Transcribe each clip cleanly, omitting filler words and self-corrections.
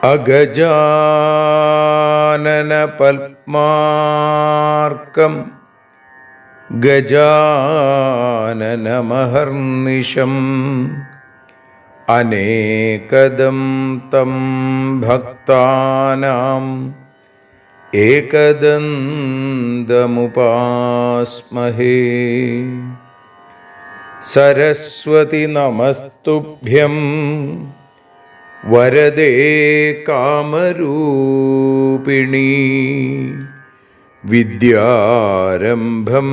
അഗജാനന പത്മാർക്കം ഗജാനനമഹർനിശം അനേകദം തം ഭക്താനാം ഏകദന്തമുപാസ്മഹേ. സരസ്വതി നമസ്തുഭ്യം വരദേ കാമരൂപിണി. വിദ്യാരംഭം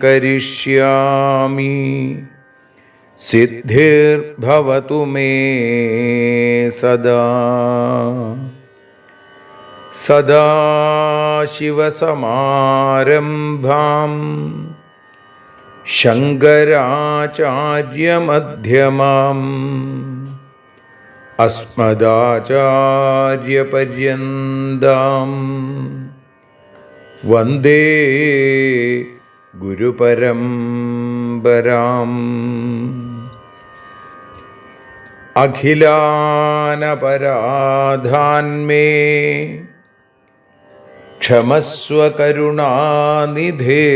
കരിഷ്യാമി സിദ്ധിർഭവതു മേ സദാ. സദാശിവസമാരംഭാം ശങ്കരാചാര്യമധ്യമാം അസ്മദാചാര്യപര്യന്താം വന്ദേ ഗുരുപരമ്പരാം. അഖിലാനപരാധാന്മേ ക്ഷമസ്വ കരുണാനിധേ.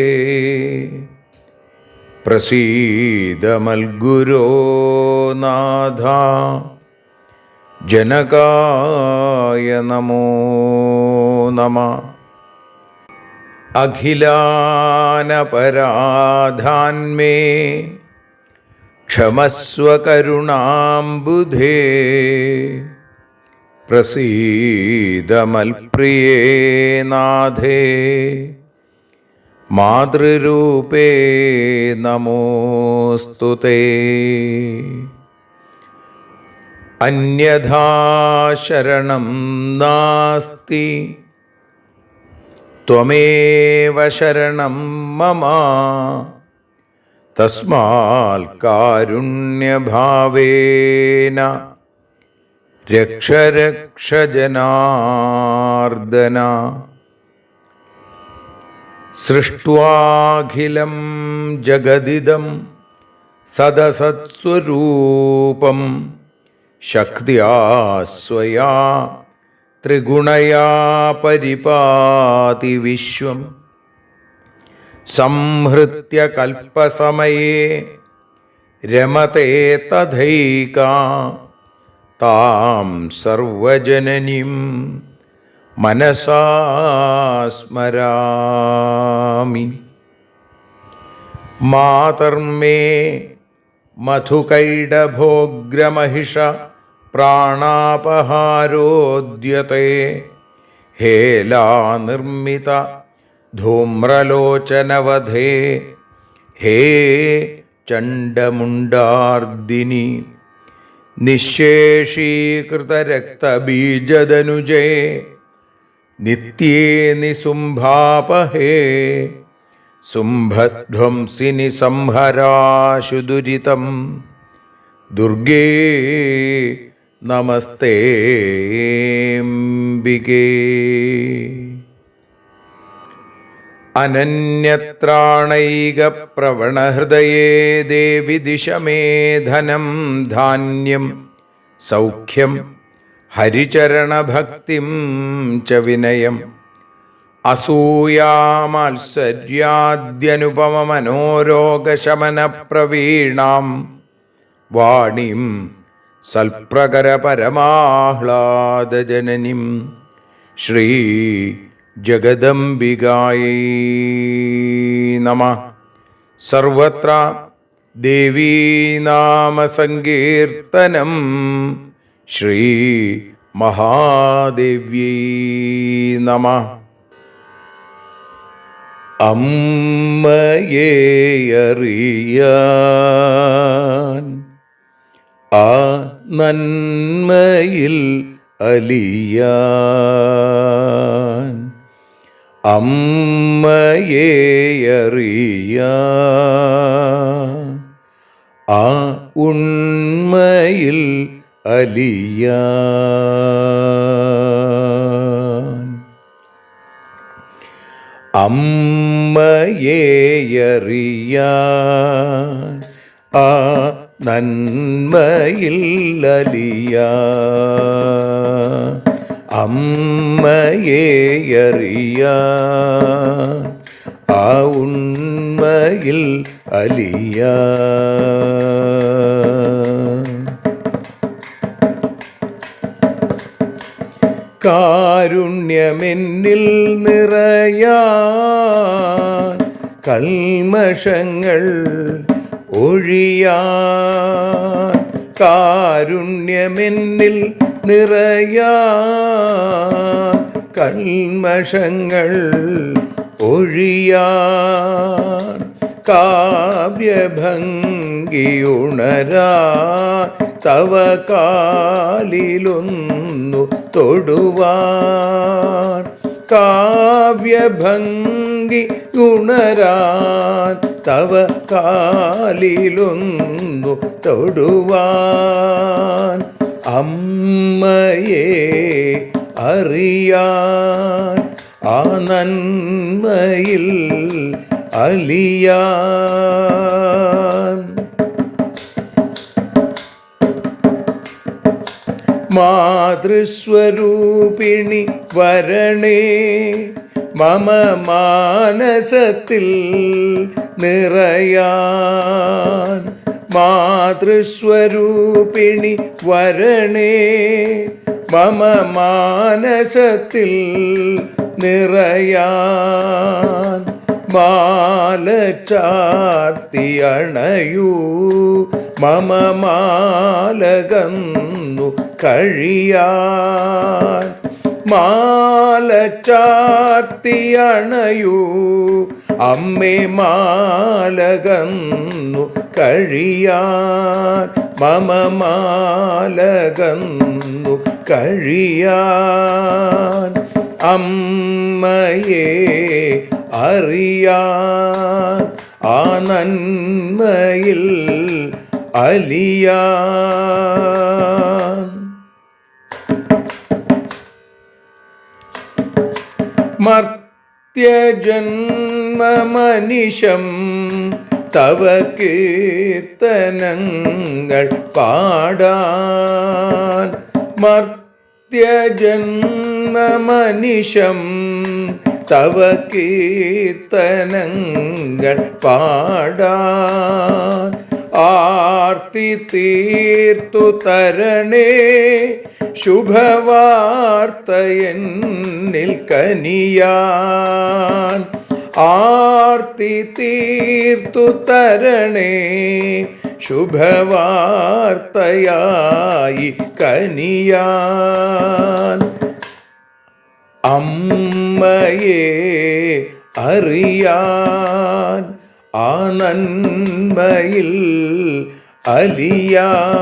പ്രസീദ മൽഗുരോ നാഥ ജനകായ നമോ നമഃ. അഖിലാനപരാധാന്മേ ക്ഷമസ്വ കരുണാംബുധേ. പ്രസീദ മൽപ്രിയേ നാഥേ മാതൃരൂപേ നമോസ്തുതേ. അന്യഥാ ശരണം നാസ്തി ത്വമേവ ശരണം മമ. തസ്മാൽ കാരുണ്യഭാവേന രക്ഷ രക്ഷ ജനാർദ്ദന. സൃഷ്ട്വാഖിലം ജഗദിദം സദസത്സ്വരൂപം ശക്തിയാ സ്വയാ ത്രിഗുണയാ പരിപാതി വിശ്വം. സംഹൃത്യ കൽപ്പസമയേ രമതേ തഥൈകാ. താം സർവജനനീം മനസാ സ്മരാമി. മാതർമേ മധുകൈടഭോഗ്രമഹിഷ പ്രാണാപഹാരോദ്യത്തെ. ഹേലാനിർമ്മിത ധൂമ്രലോചനവധേ. ഹേ ചണ്ഡമുണ്ഡാർദിനി. നിശേഷീകൃതരക്തബീജദനുജേ നിത്യേ നിസുംഭാപഹേ. സുംഭധ്വംസിനി സംഹരാശു ദുരിതം. ദുർഗേ നമസ്തേംബികേ. അനന്യത്രാണൈകപ്രവണഹൃദയേ ദേവി ദിശ മേ ധനം ധാന്യം സൗഖ്യം ഹരിചരണഭക്തിം ച വിനയം. അസൂയാമാത്സര്യാദ്യനുപമമനോരോഗശമനപ്രവീണാം വാണീം സൽപ്രകരപരമാഹ്ലാദജനനീം ശ്രീ ജഗദംബികായൈ നമഃ. സർവത്ര ദേവീനാമസങ്കീർത്തനം ശ്രീ മഹാദേവ്യൈ നമഃ. അമ്മയെ അറിയാൻ ആ നന്മയിൽ അലിയാൻ, അമ്മയെ അറിയാൻ ആ ഉണ്മയിൽ അലിയാൻ, അമ്മയെ അറിയാൻ ആ നന്മയിൽ അലിയാൻ, അമ്മയെ അറിയാൻ ആ ഉണ്മയിൽ അലിയാൻ. കാരുണ്യമെന്നിൽ നിറയാൻ, കൽമഷങ്ങൾ ഒഴിയാൻ, കാരുണ്യമെന്നിൽ നിറയാൻ, കൽമഷങ്ങൾ ഒഴിയാൻ, കാവ്യഭംഗിയുണരാൻ തവ കാലിലൊന്നു തൊടുവാൻ, കാവ്യഭംഗി ഉണരാൻ തവ കാലിലൊന്നു തൊടുവാൻ, അമ്മയെ അറിയാൻ ആ നന്മയിൽ അലിയാൻ. മാതൃസ്വരൂപിണി വരണേ മമ മാനസത്തിൽ നിറയാൻ, മാതൃസ്വരൂപിണി വരണേ മമ മാനസത്തിൽ നിറയാൻ, മാല ചാർത്തി അണയൂ മമ മാലകന്നു കഴിയാൻ, മാല ചാർത്തി അണയൂ അമ്മേ മാലകന്നു കഴിയാൻ, മമ മാലകന്നു കഴിയാൻ, അമ്മയെ അറിയാൻ ആ നന്മയിൽ അലിയാൻ. മർത്യജന്മമനിശം തവ കീർത്തനങ്ങൾ പാടാൻ, മർത്യജന്മമനിശം തവ കീർത്തനങ്ങൾ പാടാൻ, ആർത്തി തീർത്തു തരണേ ശുഭവാർത്ത എന്നിൽ കനിയാൻ, ആർത്തി തീർത്തു തരണേ ശുഭവാർത്തയായി കനിയാൻ, അമ്മയെ അറിയാൻ ആ നന്മയിൽ അലിയാൻ.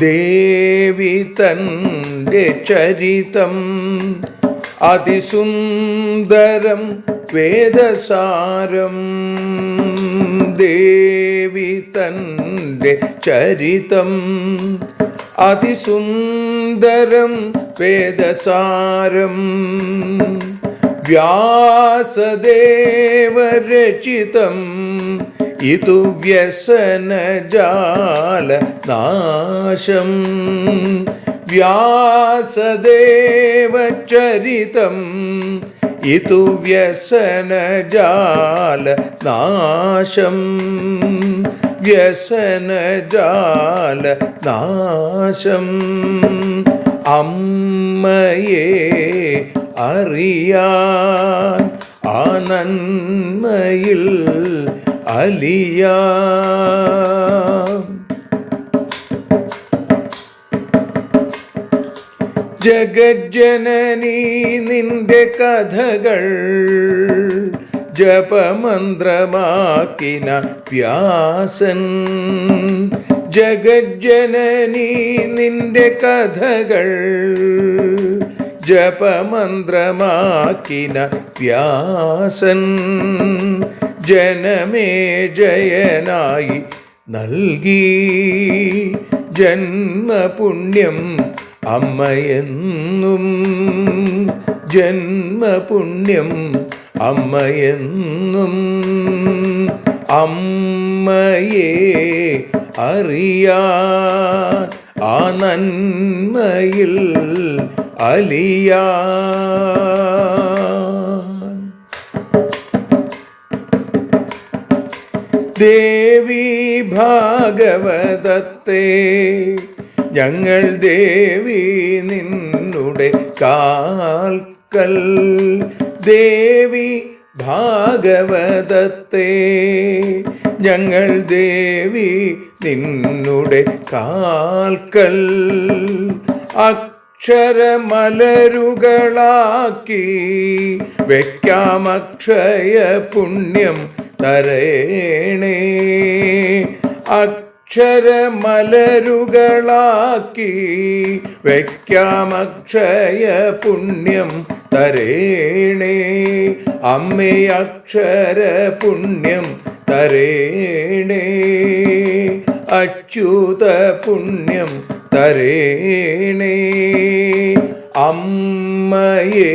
ദേവി തൻ്റെ ചരിതം അതിസുന്ദരം വേദസാരം, ദേവി തൻ്റെ ചരിതം അതിസുന്ദരം വേദസാരം, വ്യാസദേവരചിതം ഇതു വ്യസനജാല നാശം, വ്യാസദേവചരിതം ഇതു വ്യസനജാല നാശം, വ്യസനജാല നാശം, അമ്മയെ അറിയാൻ ആ നന്മയിൽ അലിയാൻ. ജഗജ്ജനനീ നിന്റെ കഥകൾ ജപമന്ത്രമാക്കിന വ്യാസൻ. ജഗജ്ജനനീ നിന്റെ കഥകൾ ജപമന്ത്രമാക്കിന വ്യാസൻ. ജനമേ ജയനായി നൽകി ജന്മപുണ്യം അമ്മയെന്നും. ജന്മപുണ്യം അമ്മയെന്നും. അമ്മയെ അറിയാൻ ആ നന്മയിൽ അലിയാൻ. ദേവി ഭാഗവതത്തെ ഞങ്ങൾ ദേവി നിന്നുടെ കാൽക്കൽ. ദേവി ഭാഗവതത്തെ ഞങ്ങൾ ദേവി നിന്നുടെ കാൽക്കൽ. അക്ഷരമലരുകളാക്കി വയ്ക്കാം അക്ഷയ പുണ്യം തരേണേ. അക്ഷരമലരുകളാക്കി വയ്ക്കാം അക്ഷയ പുണ്യം തരേണേ. അമ്മേ അക്ഷര പുണ്യം തരേണേ. അച്യുത പുണ്യം തരേണേ. അമ്മയെ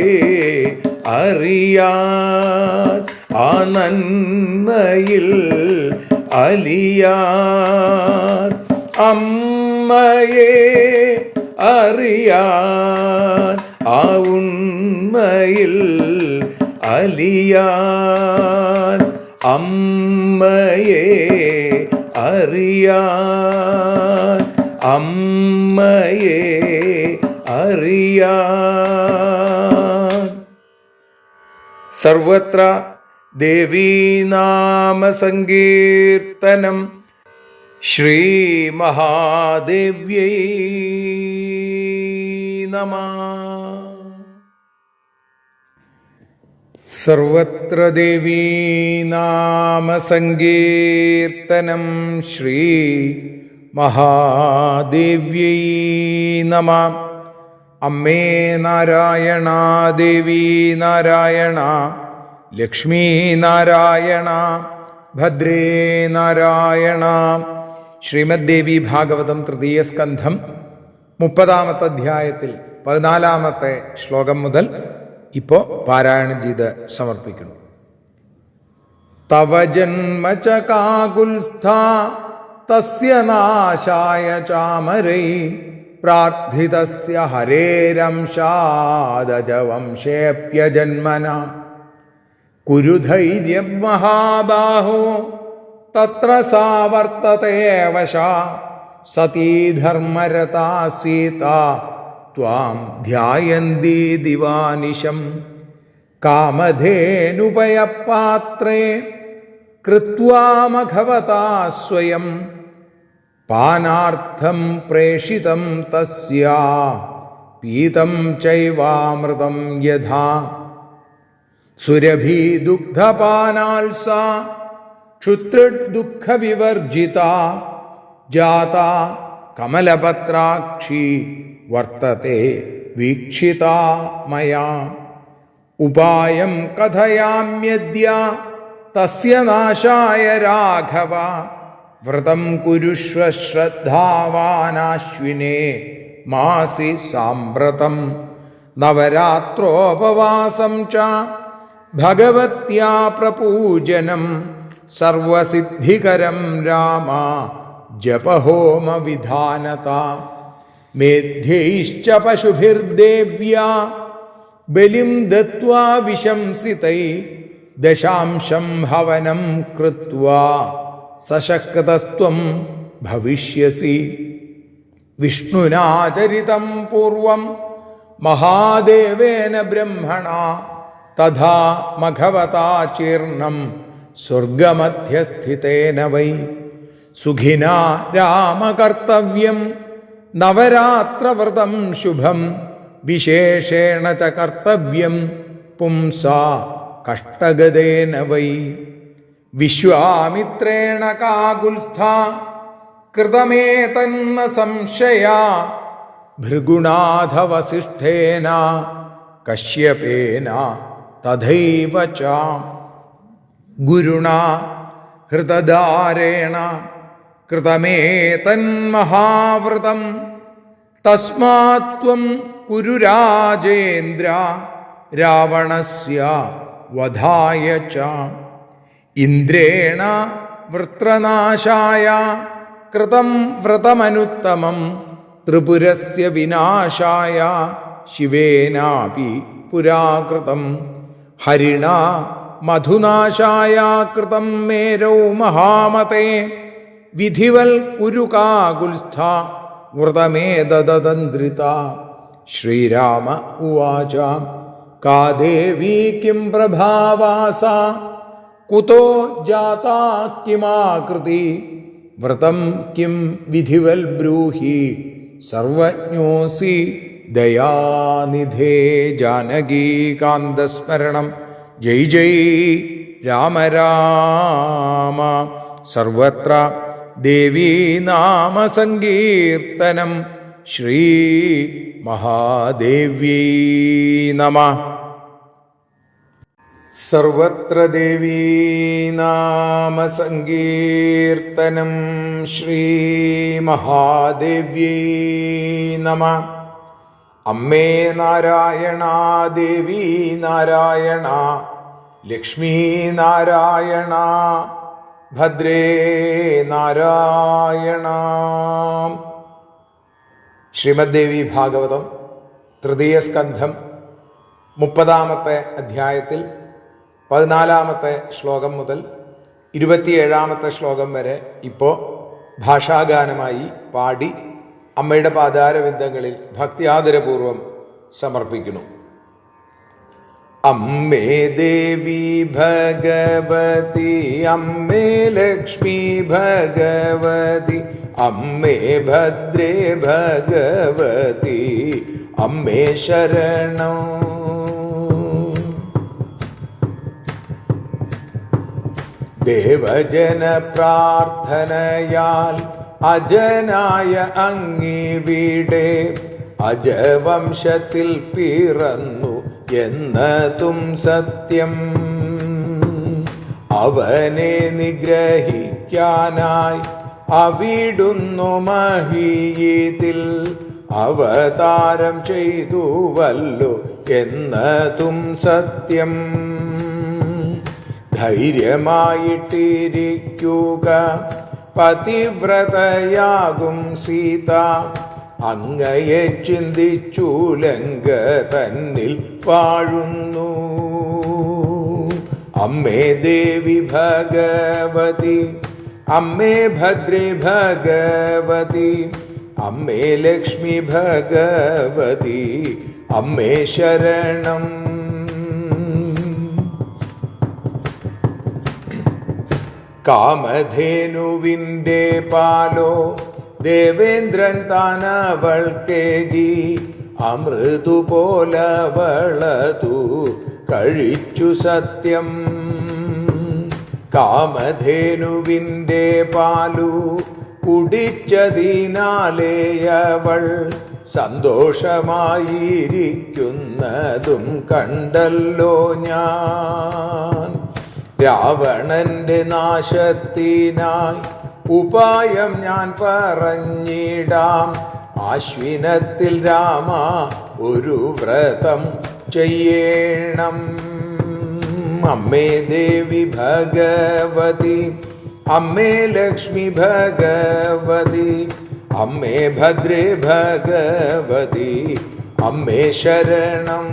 അറിയാൻ ആ നന്മയിൽ അലിയാൻ. അമ്മയെ അറിയാൻ ആ ഉണ്മയിൽ അലിയാൻ. അമ്മയെ അറിയാൻ. അമ്മയെ അറിയാൻ. സർവത്ര ദേവീനാമസങ്കീർത്തനം. ശ്രീ മഹാദേവ്യൈ നമഃ. സർവത്ര ദേവീനാമസങ്കീർത്തനം. ശ്രീ മഹാദേവ്യൈ നമഃ. അമ്മേ നാരായണ, ദേവി നാരായണ, ലക്ഷ്മീ നാരായണ, ഭദ്രേ നാരായണ. ശ്രീമദ് ദേവി ഭാഗവതം തൃതീയ സ്കന്ധം 30-ാമത്തെ അധ്യായത്തിൽ 14-ാമത്തെ ശ്ലോകം മുതൽ ഇപ്പോൾ പാരായണം ചെയ്ത് സമർപ്പിക്കുന്നു. തവ ജന്മ ച കാകുൽസ്ഥാ തസ്യ നാശായ ചാമരൈ പ്രാർത്ഥിതസ്യ ഹരേരംശാദജവംശേപ്യജന്മന. കുരു ധൈര്യം മഹാബാഹോ തത്ര സാ വർത്തതേ വശാ. സതീ ധർമ്മരതാ സീതാ ത്വാം ധ്യായന്തി ദിവാനിശം. കാമധേനുപയപാത്രേ കൃത്വാ മഘവതാ സ്വയം. പാനാർത്ഥം പ്രേഷിതം തസ്യാ പീതം ചൈവാമൃതം യഥാ. സുരഭി ദുഗ്ധപാനാൽസാ ക്ഷുത്രിദുഃഖവിവർജിതാ. ജാതാ കമലപത്രാക്ഷി വർത്തത്തെ വീക്ഷിതാ മയാ. ഉപായം കഥയാമ്യദ്യ തസ്യ നാശായ രാഘവ. വ്രതം കുരുഷ്വ ശ്രദ്ധാവാനാശ്വിനേ മാസി സാമ്പ്രതം. നവരാത്രോപവാസം ച ഭഗവത്യാ പ്രപൂജനം. സർവസിദ്ധികരം രാമ ജപഹോമ വിധാനത. മേധ്യൈശ്ച പശുഭിർദേവ്യാ ബലിം ദത്വാ വിശംസിതൈ. ദശാംശം ഹവനം കൃത്വാ സശക്തസ്ത്വം ഭവിഷ്യസി. വിഷ്ണുനാ ചരിതം പൂർവം മഹാദേവേന ബ്രഹ്മണാ. തഥാ മഘവതാ ചീർണം സ്വർഗമധ്യസ്ഥിതേന വൈ. സുഖിനാ രാമകർത്തവ്യം നവരാത്രവ്രതം ശുഭം. വിശേഷേണ ച കർത്തവ്യം പുംസാ കഷ്ടഗതേന വൈ. വിശ്വാമിത്രേണ കാകുൽസ്ഥാ കൃതമേതന്ന സംശയാ ഭൃഗുണാഥ വസിഷ്ഠേന കശ്യപേന തഥൈവ ച. ഗുരുണാ ഹൃതധാരേണ കൃതമേതന്മഹാവ്രതം തസ്മാത് ത്വം കുരു രാജേന്ദ്ര രാവണസ്യ വധായ ച. ഇന്ദ്രേണ വൃത്രനാശായ കൃതം വ്രതമനുത്തമം ത്രിപുരസ്യ വിനാശായ ശിവേനാപി പുരാകൃതം. ഹരിണാ മധുനാശായ കൃതം മേരൗ മഹാമതേ വിധിവൽ കുരു കാകുൽസ്ഥ വ്രതമേതദന്ത്രിത. ശ്രീരാമ ഉവാച കാ ദേവീ കിം പ്രഭാവാസ കുതോ ജാതാ കിമാകൃതി വ്രതം കിം വിധിവൽ ബ്രൂഹി സർവജ്ഞോസി ദയാനിധേ. ജാനകീകാന്തസ്മരണം ജയ് ജയ് രാമ രാമ. സർവത്ര ദേവീ നാമ സങ്കീർത്തനം. ശ്രീ മഹാദേവ്യൈ നമഃ. സർവത്ര ദേവീ നാമ സങ്കീർത്തനം. ശ്രീ മഹാദേവ്യൈ നമഃ. അമ്മേ നാരായണ, ദേവീ നാരായണ, ലക്ഷ്മീ നാരായണ, ഭദ്രേ നാരായണ. ശ്രീമദ് ദേവി ഭാഗവതം തൃതീയ സ്കന്ധം 30-ാമത്തെ അധ്യായത്തിൽ 14-ാമത്തെ ശ്ലോകം മുതൽ 27-ാമത്തെ ശ്ലോകം വരെ ഇപ്പോൾ ഭാഷാഗാനമായി പാടി അമ്മയുടെ പാദാരവിന്ദങ്ങളിൽ ഭക്തിയാദരപൂർവം സമർപ്പിക്കുന്നു. അമ്മേ ദേവി ഭഗവതി, അമ്മേ ലക്ഷ്മി ഭഗവതി, അമ്മേ ഭദ്രേ ഭഗവതി, അമ്മേ ശരണം. ദേവജന പ്രാർത്ഥനയാൽ അജനായ അങ്ങിവിടെ അജവംശത്തിൽ പിറന്നു എന്നതും സത്യം. അവനെ നിഗ്രഹിക്കാനായി അവിടുന്നു മഹീയിൽ അവതാരം ചെയ്തുവല്ലോ എന്നതും സത്യം. ധൈര്യമായിട്ടിരിക്കുക പതിവ്രതയാകും സീത, അങ്ങയെ ചിന്തിച്ചു ലങ്ക തന്നിൽ വാഴുന്നു. അമ്മേ ദേവി ഭഗവതി, അമ്മേ ഭദ്രേ ഭഗവതി, അമ്മേ ലക്ഷ്മി ഭഗവതി, അമ്മേ ശരണം. കാമധേനുവിൻ്റെ പാലോ ദേവേന്ദ്രൻ താനവൾക്കേകി, അമൃതുപോലവളതു കഴിച്ചു സത്യം. കാമധേനുവിൻ്റെ പാലു കുടിച്ചതിനാലേയവൾ സന്തോഷമായിരിക്കുന്നതും കണ്ടല്ലോ ഞാൻ. രാവണന്റെ നാശത്തിനായി ഉപായം ഞാൻ പറഞ്ഞിടാം. ആശ്വിനത്തിൽ രാമ ഒരു വ്രതം ചെയ്യണം. അമ്മേ ദേവി ഭഗവതി, അമ്മേ ലക്ഷ്മി ഭഗവതി, അമ്മേ ഭദ്രേ ഭഗവതി, അമ്മേ ശരണം.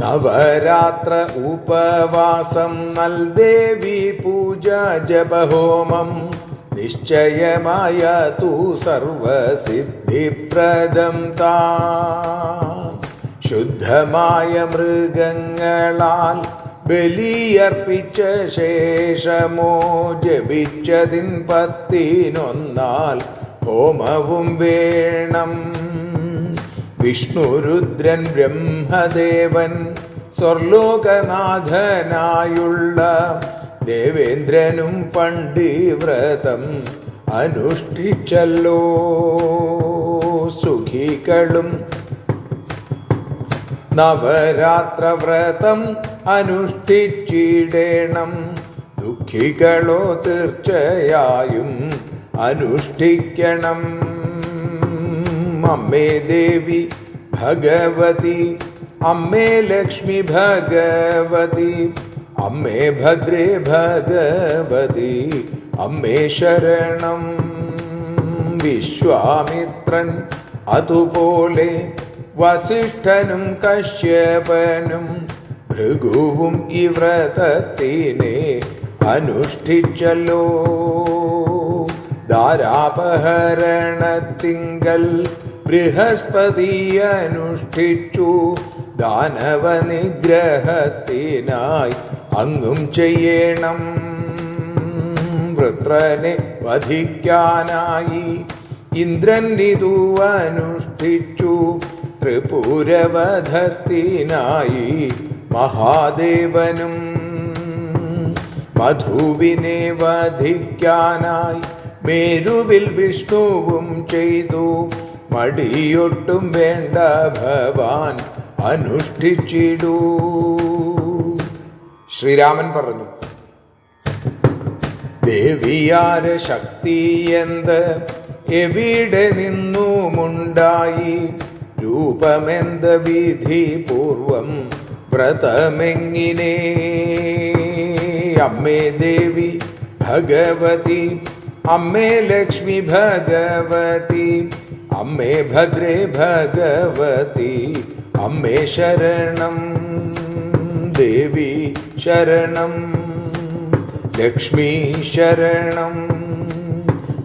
നവരാത്ര ഉപവാസം നൽദേവി പൂജ ജപഹോമം നിശ്ചയമായ തു സർവസിദ്ധിപ്രദം താൻ. ശുദ്ധമായ മൃഗങ്ങളാൽ ബലിയർപ്പിച്ച ശേഷമോ ജപിച്ചതിൻ 10 ഹോമവും വേണം. വിഷ്ണുരുദ്രൻ ബ്രഹ്മദേവൻ സ്വർലോകനാഥനായുള്ള ദേവേന്ദ്രനും പണ്ടി വ്രതം അനുഷ്ഠിച്ചല്ലോ. സുഖികളും നവരാത്രവ്രതം അനുഷ്ഠിച്ചിടേണം. ദുഃഖികളോ തീർച്ചയായും അനുഷ്ഠിക്കണം. അമ്മേ ദേവി ഭഗവതി, അമ്മേ ലക്ഷ്മി ഭഗവതി, അമ്മേ ഭദ്രേ ഭഗവതി, അമ്മേ ശരണം. വിശ്വാമിത്രൻ അതുപോലെ വസിഷ്ഠനും കശ്യപനും ഭൃഗുവും ഈ വ്രതത്തിനെ അനുഷ്ഠിച്ചല്ലോ. ധാരാപഹരണത്തിങ്കൽ ബൃഹസ്പതി അനുഷ്ഠിച്ചു. ദാനവ നിഗ്രഹത്തിനായി അങ്ങും ചെയ്യണം. വൃത്രനെ വധിക്കാനായി ഇന്ദ്രൻ ഇതു അനുഷ്ഠിച്ചു. ത്രിപുരവധത്തിനായി മഹാദേവനും മധുവിനെ വധിക്കാനായി മേരുവിൽ വിഷ്ണുവും ചെയ്തു. മടിയൊട്ടും വേണ്ട ഭവാൻ അനുഷ്ഠിച്ചിടൂ. ശ്രീരാമൻ പറഞ്ഞു, ദേവിയാര ശക്തി എന്ത് എവിടെ നിന്നുമുണ്ടായി? രൂപമെന്ത് വിധി പൂർവം വ്രതമെങ്ങിനെ? അമ്മേ ദേവി ഭഗവതി, അമ്മേ ലക്ഷ്മി ഭഗവതി, അമ്മേ ഭദ്രേ ഭഗവതി, അമ്മേ ശരണം. ദേവി ശരണം, ലക്ഷ്മി ശരണം,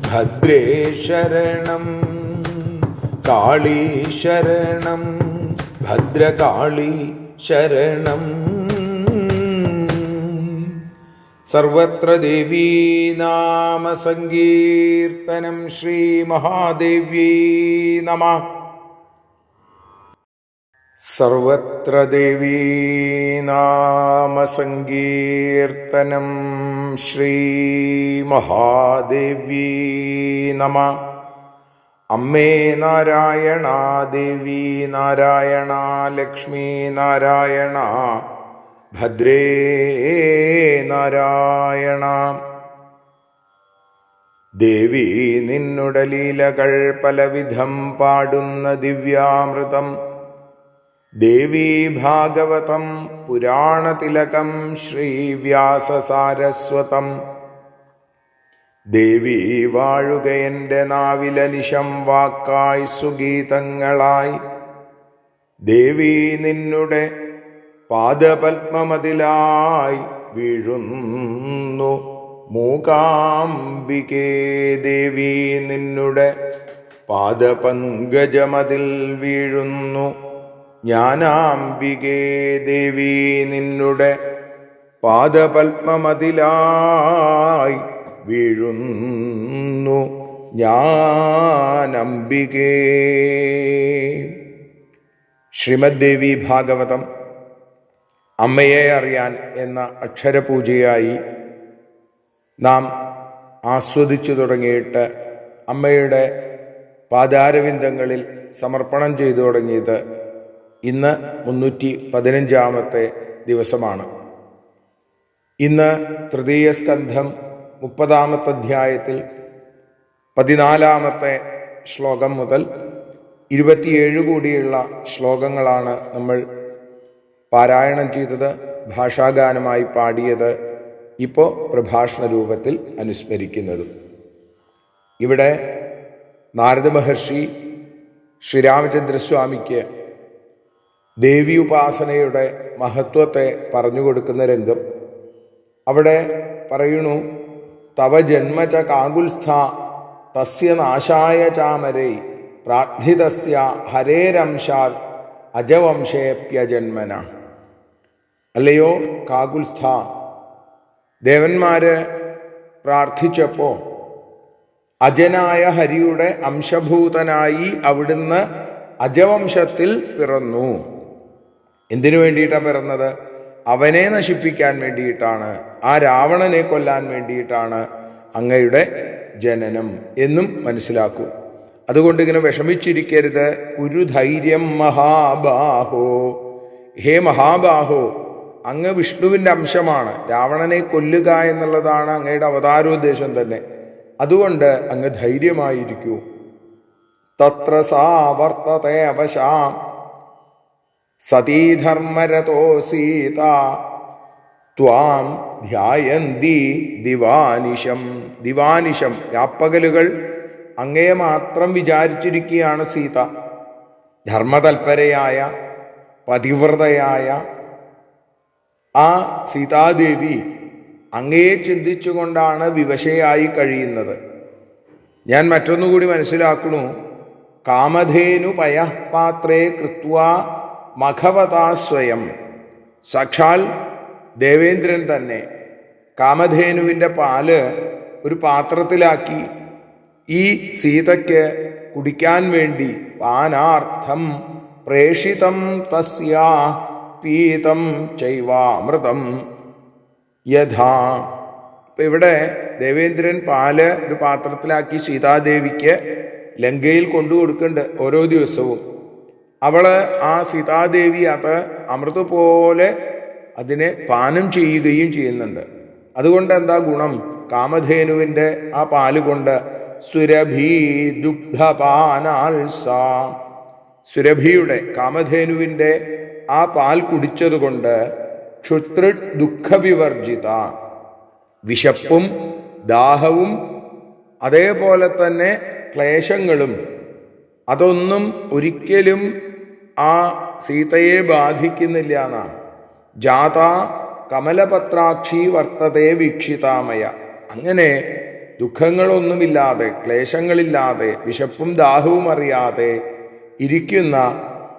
ഭദ്രേ ശരണം, കാളി ശരണം, ഭദ്രകാളി ശരണം. സർവത്ര ദേവീ നാമ സങ്കീർത്തനം. ശ്രീ മഹാദേവ്യൈ നമഃ. സർവത്ര ദേവീ നാമ സങ്കീർത്തനം. ശ്രീ മഹാദേവ്യൈ നമഃ. അമ്മേ നാരായണ, ദേവി നാരായണ, ലക്ഷ്മി നാരായണ, ഭദ്രേ നാരായണ. ദേവി നിന്നുടെ ലീലകൾ പലവിധം പാടുന്ന ദിവ്യാമൃതം. ദേവി ഭാഗവതം പുരാണതിലകം ശ്രീവ്യാസസാരസ്വതം. ദേവി വാഴുക എൻ്റെ നാവിലനിശം വാക്കായി സുഗീതങ്ങളായി. ദേവി നിന്നുടെ പാദപത്മമതിലായി വീഴുന്നു മൂകാംബികേ. ദേവി നിന്നുടെ പാദപങ്കജമതിൽ വീഴുന്നു ജ്ഞാനാംബികേ. ദേവി നിന്നുടെ പാദപത്മമതിലായി വീഴുന്നു ജ്ഞാനംബികേ. ശ്രീമദ് ദേവി ഭാഗവതം അമ്മയെ അറിയാൻ എന്ന അക്ഷരപൂജയായി നാം ആസ്വദിച്ചു തുടങ്ങിയിട്ട് അമ്മയുടെ പാദാരവിന്ദങ്ങളിൽ സമർപ്പണം ചെയ്തു തുടങ്ങിയത് ഇന്ന് 315 ദിവസമാണ്. ഇന്ന് തൃതീയ സ്കന്ധം 30 അധ്യായത്തിൽ 14 ശ്ലോകം മുതൽ 27 കൂടിയുള്ള ശ്ലോകങ്ങളാണ് നമ്മൾ പാരായണം ചെയ്തത്, ഭാഷാഗാനമായി പാടിയത്, ഇപ്പോൾ പ്രഭാഷണ രൂപത്തിൽ അനുസ്മരിക്കുന്നതും. ഇവിടെ നാരദ മഹർഷി ശ്രീരാമചന്ദ്രസ്വാമിക്ക് ദേവി ഉപാസനയുടെ മഹത്വത്തെ പറഞ്ഞുകൊടുക്കുന്ന രംഗം. അവിടെ പറയുന്നു, തവ ജന്മച കാകുൽസ്ഥ തസ്യ നാശായ ചാമരൈ പ്രാർത്ഥിതസ്യ ഹരേരംശാൽ അജവംശേപ്യജന്മന. അല്ലയോ കാകുൽസ്ഥ, ദേവന്മാര് പ്രാർത്ഥിച്ചപ്പോൾ അജനായ ഹരിയുടെ അംശഭൂതനായി അവിടുന്ന് അജവംശത്തിൽ പിറന്നു. എന്തിനു വേണ്ടിയിട്ടാണ് പിറന്നത്? അവനെ നശിപ്പിക്കാൻ വേണ്ടിയിട്ടാണ്, ആ രാവണനെ കൊല്ലാൻ വേണ്ടിയിട്ടാണ് അങ്ങയുടെ ജനനം എന്നും മനസ്സിലാക്കൂ. അതുകൊണ്ട് ഇങ്ങനെ വിഷമിച്ചിരിക്കരുത്. കുരുധൈര്യം മഹാബാഹോ, ഹേ മഹാബാഹോ, അങ്ങ് വിഷ്ണുവിൻ്റെ അംശമാണ്. രാവണനെ കൊല്ലുക എന്നുള്ളതാണ് അങ്ങയുടെ അവതാരോദ്ദേശം തന്നെ. അതുകൊണ്ട് അങ്ങ് ധൈര്യമായിരിക്കൂ. തത്ര സാ വർത്തതേ അവശാം സതീധർമ്മരതോ സീത ത്വാം ധ്യായന്തി ദിവാനിശം. ദിവാനിശം, രാപ്പകലുകൾ അങ്ങയെ മാത്രം വിചാരിച്ചിരിക്കുകയാണ് സീത. ധർമ്മതൽപരയായ പതിവ്രതയായ ആ സീതാദേവി അങ്ങയെ ചിന്തിച്ചുകൊണ്ടാണ് വിവശയായി കഴിയുന്നത്. ഞാൻ മറ്റൊന്നുകൂടി മനസ്സിലാക്കണു. കാമധേനു പയഃപാത്രേ കൃത്വാ മഖവതാ സ്വയം. സാക്ഷാൽ ദേവേന്ദ്രൻ തന്നെ കാമധേനുവിൻ്റെ പാല് ഒരു പാത്രത്തിലാക്കി ഈ സീതയ്ക്ക് കുടിക്കാൻ വേണ്ടി പാനാർത്ഥം പ്രേഷിതം തസ്യാ പീതം ചൈവാമൃതം യഥാ. ഇപ്പം ഇവിടെ ദേവേന്ദ്രൻ പാല് ഒരു പാത്രത്തിലാക്കി സീതാദേവിക്ക് ലങ്കയിൽ കൊണ്ടു കൊടുക്കുന്നുണ്ട് ഓരോ ദിവസവും. അവള് ആ സീതാദേവി അത് അമൃത് പോലെ അതിനെ പാനം ചെയ്യുകയും ചെയ്യുന്നുണ്ട്. അതുകൊണ്ട് എന്താ ഗുണം? കാമധേനുവിൻ്റെ ആ പാല് കൊണ്ട് സുരഭി ദുഗ്ധപാനാൽസ, സുരഭിയുടെ കാമധേനുവിൻ്റെ ആ പാൽ കുടിച്ചതുകൊണ്ട് ക്ഷുതൃ ദുഃഖവിവർജിത, വിശപ്പും ദാഹവും അതേപോലെ തന്നെ ക്ലേശങ്ങളും അതൊന്നും ഒരിക്കലും ആ സീതയെ ബാധിക്കുന്നില്ല എന്നാണ്. ജാത കമലപത്രാക്ഷി വർത്തതേ വീക്ഷിതാമയ. അങ്ങനെ ദുഃഖങ്ങളൊന്നുമില്ലാതെ ക്ലേശങ്ങളില്ലാതെ വിശപ്പും ദാഹവും അറിയാതെ ഇരിക്കുന്ന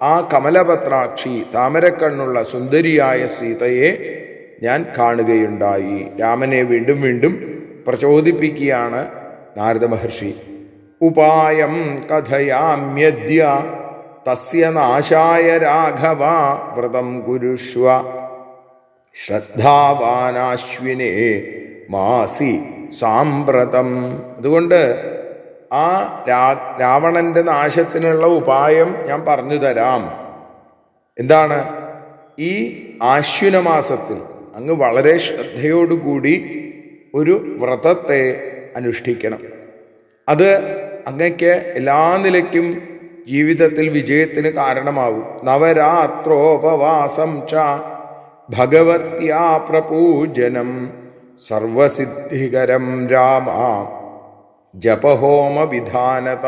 ആ കമലപത്രാക്ഷി താമരക്കണ്ണുള്ള സുന്ദരിയായ സീതയെ ഞാൻ കാണുകയുണ്ടായി. രാമനെ വീണ്ടും വീണ്ടും പ്രചോദിപ്പിക്കുകയാണ് നാരദ മഹർഷി. ഉപായം കഥയാമ്യദ്യ തസ്യ നാശായ രാഘവ വ്രതം കുരുഷ്വ ശ്രദ്ധാവാനാശ്വിനേ മാസി സാമ്പ്രതം. അതുകൊണ്ട് ആ രാവണന്റെ നാശത്തിനുള്ള ഉപായം ഞാൻ പറഞ്ഞു തരാം. എന്താണ്? ഈ ആശ്വിനമാസത്തിൽ അങ്ങ് വളരെ ശ്രദ്ധയോടുകൂടി ഒരു വ്രതത്തെ അനുഷ്ഠിക്കണം. അത് അങ്ങയ്ക്ക് എല്ലാ നിലയ്ക്കും ജീവിതത്തിൽ വിജയത്തിന് കാരണമാവും. നവരാത്രോപവാസം ച ഭഗവത്യാ പ്രപൂജനം സർവസിദ്ധികരം രാമ ജപഹോമ വിധാനത.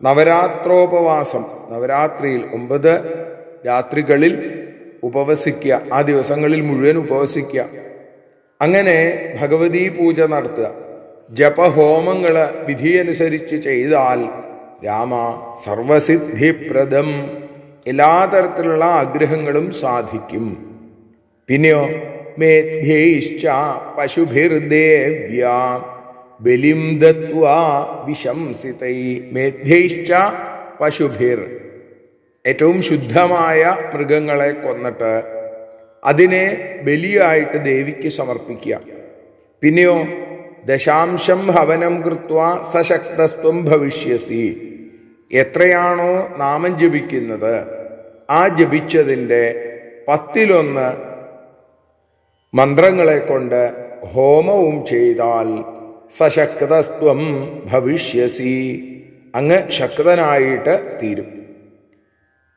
നവരാത്രോപവാസം, നവരാത്രിയിൽ 9 രാത്രികളിൽ ഉപവസിക്കുക, ആ ദിവസങ്ങളിൽ മുഴുവൻ ഉപവസിക്കുക. അങ്ങനെ ഭഗവതീ പൂജ നടത്തുക. ജപഹോമങ്ങൾ വിധിയനുസരിച്ച് ചെയ്താൽ രാമ സർവസിദ്ധിപ്രദം, എല്ലാ തരത്തിലുള്ള ആഗ്രഹങ്ങളും സാധിക്കും. പിന്നെയോ മേധ്യൈശ്ച പശുഭിർദേവ്യ ബലിം ദത്വാ വിശംസിതൈ. മേധ്യൈശ്ച പശുഭിർ, ഏറ്റവും ശുദ്ധമായ മൃഗങ്ങളെ കൊന്നിട്ട് അതിനെ ബലിയായിട്ട് ദേവിക്ക് സമർപ്പിക്കുക. പിന്നെയോ ദശാംശം ഹവനം കൃത്വ സശക്തസ്ത്വം ഭവിഷ്യസി. എത്രയാണോ നാമം ജപിക്കുന്നത് ആ ജപിച്ചതിൻ്റെ 1/10 മന്ത്രങ്ങളെ കൊണ്ട് ഹോമവും ചെയ്താൽ സശക്തസ്ത്വം ഭവിഷ്യസി, അങ്ങ് ശക്തനായിട്ട് തീരും.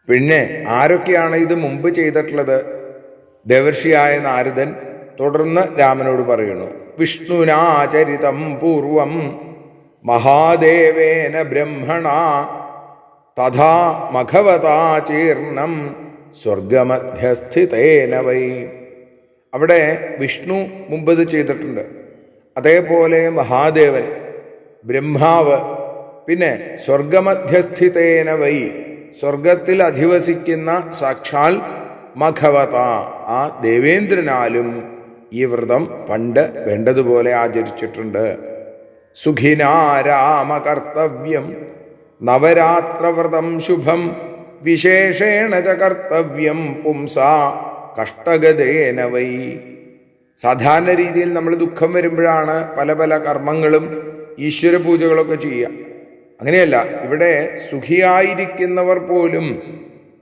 പിന്നെ ആരൊക്കെയാണ് ഇത് മുമ്പ് ചെയ്തിട്ടുള്ളത്? ദേവർഷിയായ നാരദൻ തുടർന്ന് രാമനോട് പറയുന്നു. വിഷ്ണുനാചരിതം പൂർവം മഹാദേവേന ബ്രഹ്മണ തഥാ മഖവതാ ചീർണം സ്വർഗമധ്യസ്ഥിതേന വൈ. അവിടെ വിഷ്ണു മുമ്പത് ചെയ്തിട്ടുണ്ട്. അതേപോലെ മഹാദേവൻ, ബ്രഹ്മാവ്, പിന്നെ സ്വർഗമധ്യസ്ഥിതേന വൈ, സ്വർഗത്തിൽ അധിവസിക്കുന്ന സാക്ഷാൽ മഖവത, ആ ആ ദേവേന്ദ്രനാലും ഈ വ്രതം പണ്ട് വേണ്ടതുപോലെ ആചരിച്ചിട്ടുണ്ട്. സുഖിനാരാമകർത്തവ്യം നവരാത്രവ്രതം ശുഭം വിശേഷേണ ച കർത്തവ്യം പുംസാ കഷ്ടഗതേന വൈ. സാധാരണ രീതിയിൽ നമ്മൾ ദുഃഖം വരുമ്പോഴാണ് പല പല കർമ്മങ്ങളും ഈശ്വര പൂജകളൊക്കെ ചെയ്യുക. അങ്ങനെയല്ല, ഇവിടെ സുഖിയായിരിക്കുന്നവർ പോലും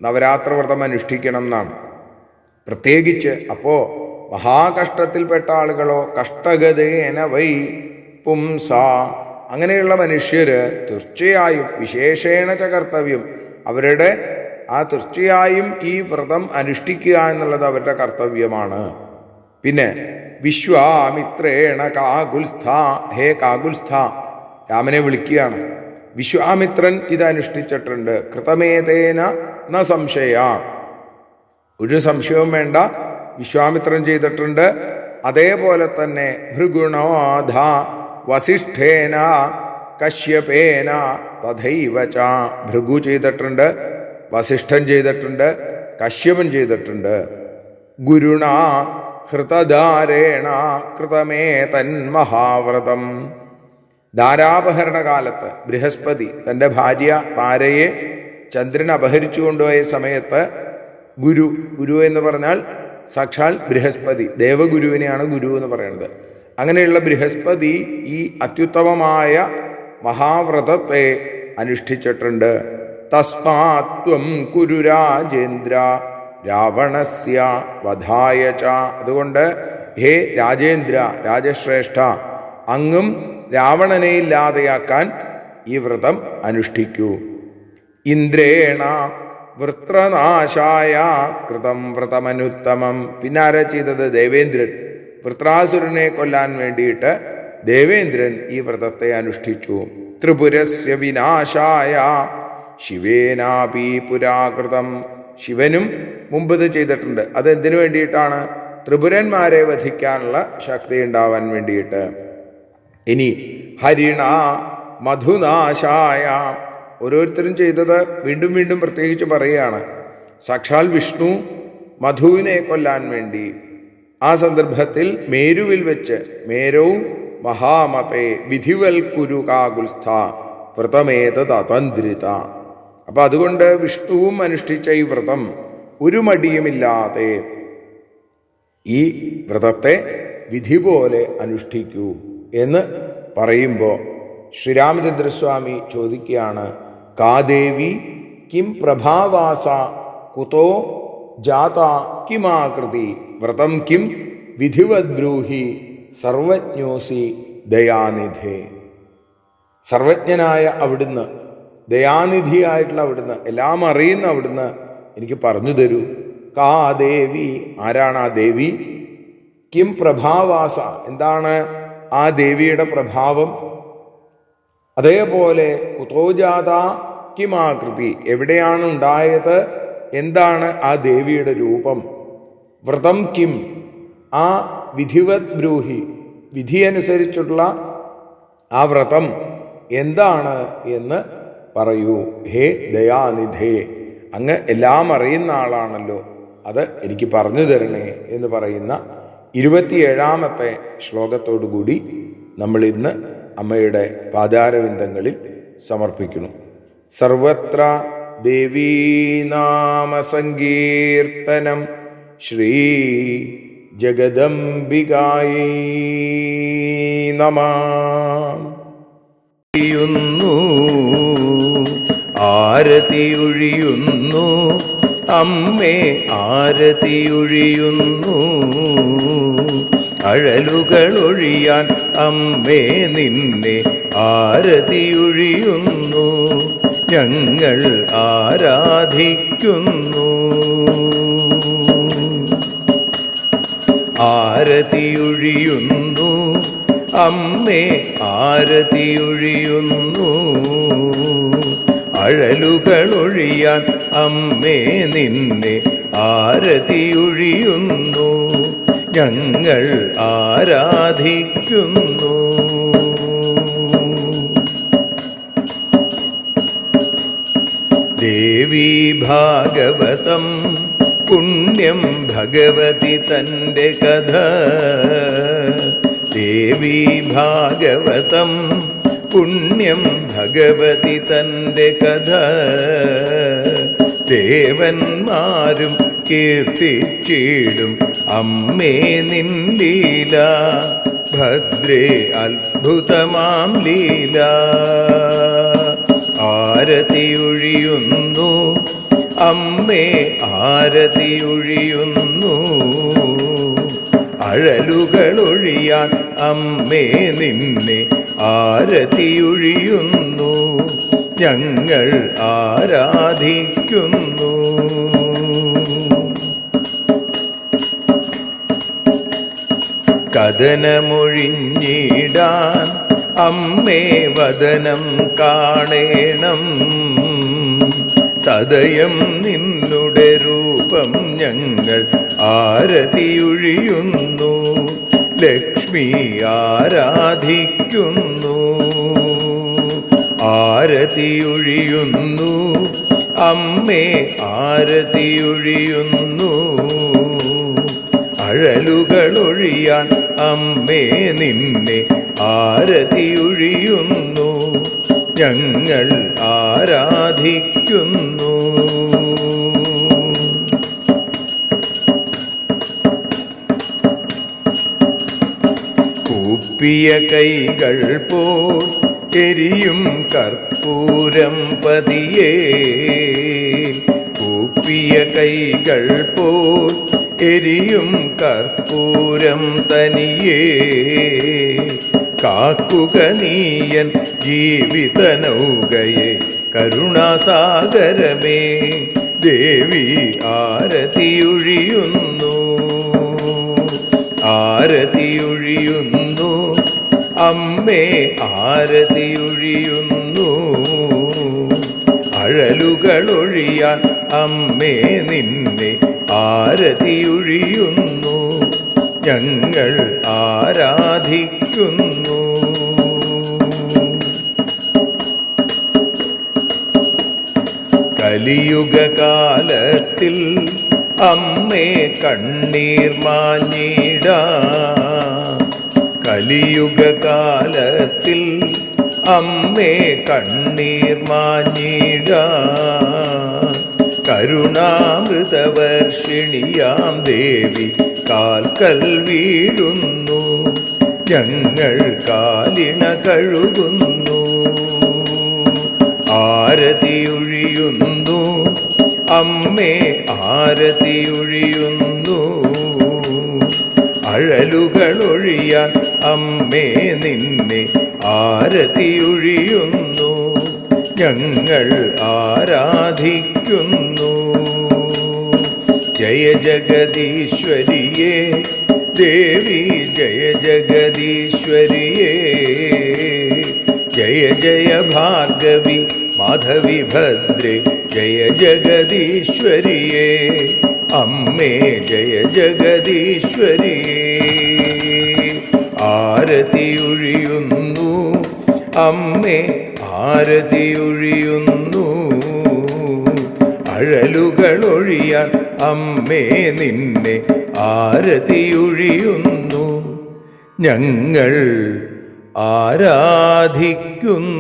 നവരാത്രവ്രതം അനുഷ്ഠിക്കണം എന്നാണ്. പ്രത്യേകിച്ച് അപ്പോ മഹാകഷ്ടത്തിൽപ്പെട്ട ആളുകളോ കഷ്ടഗതേന വൈ പുംസ, അങ്ങനെയുള്ള മനുഷ്യര് തീർച്ചയായും വിശേഷേണ ച കർത്തവ്യം, അവരുടെ തീർച്ചയായും ഈ വ്രതം അനുഷ്ഠിക്കുക എന്നുള്ളത് അവരുടെ കർത്തവ്യമാണ്. പിന്നെ വിശ്വാമിത്രേണ കാകുൽസ്ഥ, ഹേ കാകുൽസ്ഥ, രാമനെ വിളിക്കുകയാണ്. വിശ്വാമിത്രൻ ഇത് അനുഷ്ഠിച്ചിട്ടുണ്ട്. കൃതമേതേന ന സംശയ, ഒരു സംശയവും വേണ്ട, വിശ്വാമിത്രൻ ചെയ്തിട്ടുണ്ട്. അതേപോലെ തന്നെ ഭൃഗുണോധ വസിഷ്ഠേന കശ്യപേന തഥൈവ ച, ഭൃഗു ചെയ്തിട്ടുണ്ട്, വസിഷ്ഠൻ ചെയ്തിട്ടുണ്ട്, കശ്യപൻ ചെയ്തിട്ടുണ്ട്. ഗുരുണ ഹൃതധാരേണ കൃതമേതൻ മഹാവ്രതം. ധാരാപഹരണകാലത്ത് ബൃഹസ്പതി തൻ്റെ ഭാര്യ താരയെ ചന്ദ്രൻ അപഹരിച്ചു കൊണ്ടുപോയ സമയത്ത് ഗുരു എന്ന് പറഞ്ഞാൽ സാക്ഷാൽ ബൃഹസ്പതി, ദേവഗുരുവിനെയാണ് ഗുരു എന്ന് പറയുന്നത്. അങ്ങനെയുള്ള ബൃഹസ്പതി ഈ അത്യുത്തമമായ മഹാവ്രതത്തെ അനുഷ്ഠിച്ചിട്ടുണ്ട്. തസ്മാത്വം കുരു രാജേന്ദ്ര രാവണസ്യ വധായ ച, അതുകൊണ്ട് ഹേ രാജേന്ദ്ര, രാജശ്രേഷ്ഠ, അങ്ങും രാവണനെ ഇല്ലാതെയാക്കാൻ ഈ വ്രതം അനുഷ്ഠിക്കൂ. ഇന്ദ്രേണ വൃത്രനാശായ കൃതം വ്രതമനുത്തമം. പിന്നാരെ ചെയ്തത് ദേവേന്ദ്രൻ, വൃത്രാസുരനെ കൊല്ലാൻ വേണ്ടിയിട്ട് ദേവേന്ദ്രൻ ഈ വ്രതത്തെ അനുഷ്ഠിച്ചു. ത്രിപുരസ്യ വിനാശായ ശിവേനാപി പുരാകൃതം, ശിവനും മുമ്പ് ഇത് ചെയ്തിട്ടുണ്ട്. അതെന്തിനു വേണ്ടിയിട്ടാണ്? ത്രിപുരന്മാരെ വധിക്കാനുള്ള ശക്തി ഉണ്ടാവാൻ വേണ്ടിയിട്ട്. ഇനി ഹരിണ മധുനാശായ, ഓരോരുത്തരും ചെയ്തത് വീണ്ടും വീണ്ടും പ്രത്യേകിച്ച് പറയുകയാണ്. സാക്ഷാൽ വിഷ്ണു മധുവിനെ കൊല്ലാൻ വേണ്ടി ആ സന്ദർഭത്തിൽ മേരുവിൽ വെച്ച് മേരൗ മഹാമതേ വിധിവൽ കുരു കാകുൽസ്ഥ വ്രതമേതത് അതന്ത്രിത. അപ്പം അതുകൊണ്ട് വിഷ്ണുവും അനുഷ്ഠിച്ച ഈ വ്രതം ഒരു മടിയുമില്ലാതെ ഈ വ്രതത്തെ വിധി പോലെ അനുഷ്ഠിക്കൂ എന്ന് പറയുമ്പോൾ ശ്രീരാമചന്ദ്രസ്വാമി ചോദിക്കുകയാണ്, കാദേവി കിം പ്രഭാവാസ കുതോ ജാത കിമാകൃതി വ്രതം കിം വിധിവദ്ബ്രൂഹി സർവജ്ഞോസി ദയാനിധേ. സർവജ്ഞനായ അവിടുന്ന്, ദയാനിധിയായിട്ടുള്ള അവിടുന്ന്, എല്ലാം അറിയുന്ന അവിടുന്ന് എനിക്ക് പറഞ്ഞു തരൂ. കാ ദേവി, ആരാണ് ആ ദേവി? കിം പ്രഭാവാസ, എന്താണ് ആ ദേവിയുടെ പ്രഭാവം? അതേപോലെ കുതോജാത കിമാകൃതി, എവിടെയാണ് ഉണ്ടായത്? എന്താണ് ആ ദേവിയുടെ രൂപം? വ്രതം കിം, ആ വിധിവത് ബ്രൂഹി, വിധിയനുസരിച്ചുള്ള ആ വ്രതം എന്താണ് എന്ന് പറയൂ. ഹേ ദയാനിധേ, അങ്ങ് എല്ലാം അറിയുന്ന ആളാണല്ലോ, അത് എനിക്ക് പറഞ്ഞു തരണേ എന്ന് പറയുന്ന 27ാമത്തെ ശ്ലോകത്തോടുകൂടി നമ്മൾ ഇന്ന് അമ്മയുടെ പാദാരവിന്ദങ്ങളിൽ സമർപ്പിക്കുന്നു. സർവത്ര ദേവീനാമസങ്കീർത്തനം ശ്രീ ജഗദംബികായൈ നമഃ. ആരതിയൊഴിയുന്നു അമ്മേ, ആരതിയൊഴിയുന്നു, അഴലുകളൊഴിയാൻ അമ്മേ നിന്നെ ആരതിയൊഴിയുന്നു, ഞങ്ങൾ ആരാധിക്കുന്നു. ആരതിയൊഴിയുന്നു അമ്മേ, ആരതിയൊഴിയുന്നു, അഴലുകളൊഴിയാൻ അമ്മേ നിന്നെ ആരതിയൊഴിയുന്നു, ഞങ്ങൾ ആരാധിക്കുന്നു. ദേവീ ഭാഗവതം പുണ്യം ഭഗവതി തൻ്റെ കഥ. ദേവി ഭാഗവതം പുണ്യം ഭഗവതി തൻ്റെ കഥ. ദേവന്മാരും കീർത്തിച്ചിടും അമ്മേ നിൻ ലീല. ഭദ്രേ അത്ഭുതമാം ലീല. ആരതിയൊഴിയുന്നു അമ്മേ ആരതിയൊഴിയുന്നു. അഴലുകളൊഴിയാൻ അമ്മേ നിന്നെ ആരതിയൊഴിയുന്നു. ഞങ്ങൾ ആരാധിക്കുന്നു. കഥനമൊഴിഞ്ഞിടാൻ അമ്മേ വദനം കാണേണം. സദയം നിന്നുടെ രൂപം ഞങ്ങൾ ആരതിയൊഴിയുന്നു. ലക്ഷ്മി ആരാധിക്കുന്നു. ആരതിയൊഴിയുന്നു അമ്മേ ആരതിയൊഴിയുന്നു. അഴലുകളൊഴിയാൻ അമ്മേ നിന്നെ ആരതിയൊഴിയുന്നു. ഞങ്ങൾ ആരാധിക്കുന്നു. കൂപ്പിയ കൈകൾ പോൽ എരിയും കർപ്പൂരം പതിയേ. കൂപ്പിയ കൈകൾ പോൽ എരിയും കർപ്പൂരം തനിയേ. കാക്കുക നീയൻ ജീവിത നൗകയെ കരുണാസാഗരമേ. ദേവി ആരതിയൊഴിയുന്നു. ആരതിയൊഴിയുന്നു അമ്മേ ആരതിയൊഴിയുന്നു. അഴലുകളൊഴിയാൻ അമ്മേ നിന്നെ ആരതിയൊഴിയുന്നു. ഞങ്ങൾ ആരാധിക്കുന്നു. കലിയുഗകാലത്തിൽ അമ്മേ കണ്ണീർ മാഞ്ഞിടാം. കലിയുഗകാലത്തിൽ അമ്മേ കണ്ണീർ മാഞ്ഞിടാം. കരുണാമൃതവർഷിണിയാം ദേവി കാൽക്കൽ വീഴുന്നു. ഞങ്ങൾ കാലിണ കഴുകുന്നു. ആരതിയൊഴിയുന്നു അമ്മേ ആരതിയൊഴിയുന്നു. അഴലുകളൊഴിയാൻ അമ്മേ നിന്നെ ആരതിയൊഴിയുന്നു. ഞങ്ങൾ ആരാധിക്കുന്നു. ജയ ജഗദീശ്വരിയേ ദേവി ജയ ജഗദീശ്വരിയേ. ജയ ജയ ഭാർഗവി മാധവി ഭദ്രേ ജയ ജഗദീശ്വരിയേ. അമ്മേ ജയ ജഗദീശ്വരിയേ. ആരതിയൊഴിയുന്നു അമ്മേ ആരതിയൊഴിയുന്നു. അഴലുകളൊഴിയാൻ അമ്മേ നിന്നെ ആരതിയൊഴിയുന്നു. ഞങ്ങൾ ആരാധിക്കുന്നു.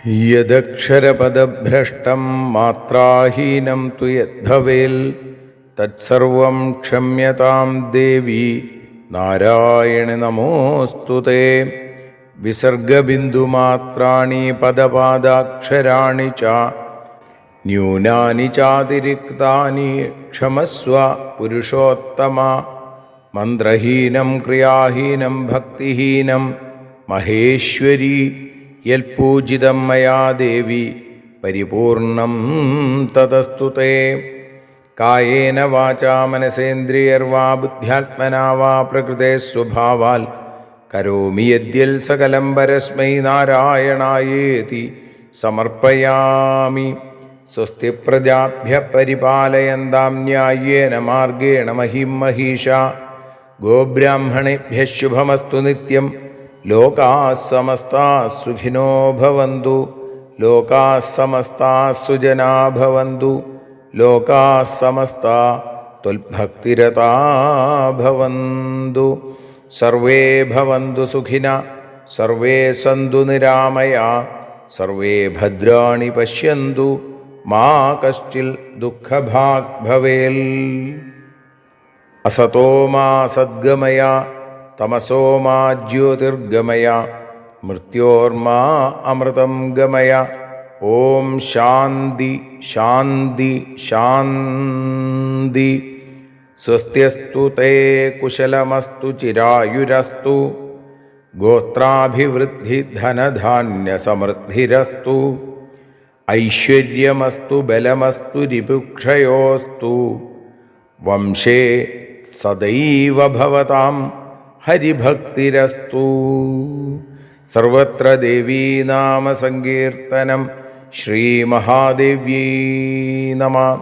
യദക്ഷരപദഭ്രഷ്ടം മാത്രാഹീനം തു യദ്ഭവേൽ തത്സർവം ക്ഷമ്യതാം ദേവി നാരായണി നമോസ്തുതേ. വിസർഗബിന്ദുമാത്രാണി പദപാദാക്ഷരാണി ച ന്യൂനാനി ചാതിരിക്താനി ക്ഷമസ്വ പുരുഷോത്തമ. മന്ത്രഹീനം ക്രിയാഹീനം ഭക്തിഹീനം മഹേശ്വരി യൽപൂജിതം മയാ ദേവി പരിപൂർണം തതസ്തുതേ. കായേന വാചാ മനസേന്ദ്രിയർവാ ബുദ്ധ്യാത്മനാ വാ പ്രകൃതേ സ്വഭാവാൽ കരോമി യദ്യൽ സകലം പരസ്മൈ നാരായണായേതി സമർപ്പയാമി. സ്വസ്തി പ്രജാഭ്യ പരിപാലയന്താം ന്യായേന മാർഗേണ മഹിം മഹീഷാ. ഗോബ്രാഹ്മണേഭ്യഃ ശുഭമസ്തു നിത്യം. ലോകാഃ സമസ്താഃ സുഖിനോ ഭവന്തു. ലോകാः സമസ്താः സുജനാ ഭവന്തു ലോകാः സമസ്താः ത്വൽഭക്തിരതാ ഭവന്തു സർവേ ഭവന്തു സുഖിനഃ സർവേ സന്തു നിരാമയാഃ സർവേ ഭദ്രാണി പശ്യന്തു മാ കശ്ചിൽ ദുഃഖഭാഗ് ഭവേൽ. അസതോ മാ സദ്ഗമയ തമസോ മാ ജ്യോതിർഗമയ മൃത്യോർമാ അമൃതം ഗമയ. ഓം ശാന്തി ശാന്തി ശാന്തി. സ്വസ്ത്യസ്തു തേ കുശലമസ്തു ചിരായുരസ്തു ഗോത്രാഭിവൃദ്ധി ധനധാന്യസമൃദ്ധിരസ്തു ഐശ്വര്യമസ്തു ബലമസ്തു രിപുക്ഷയോസ്തു വംശേ സദൈവ ഭവതാം ഹരിഭക്തിരസ്തു. സർവത്ര ദേവീനാമസങ്കീർത്തനം. ശ്രീമഹാദേവ്യൈ നമഃ.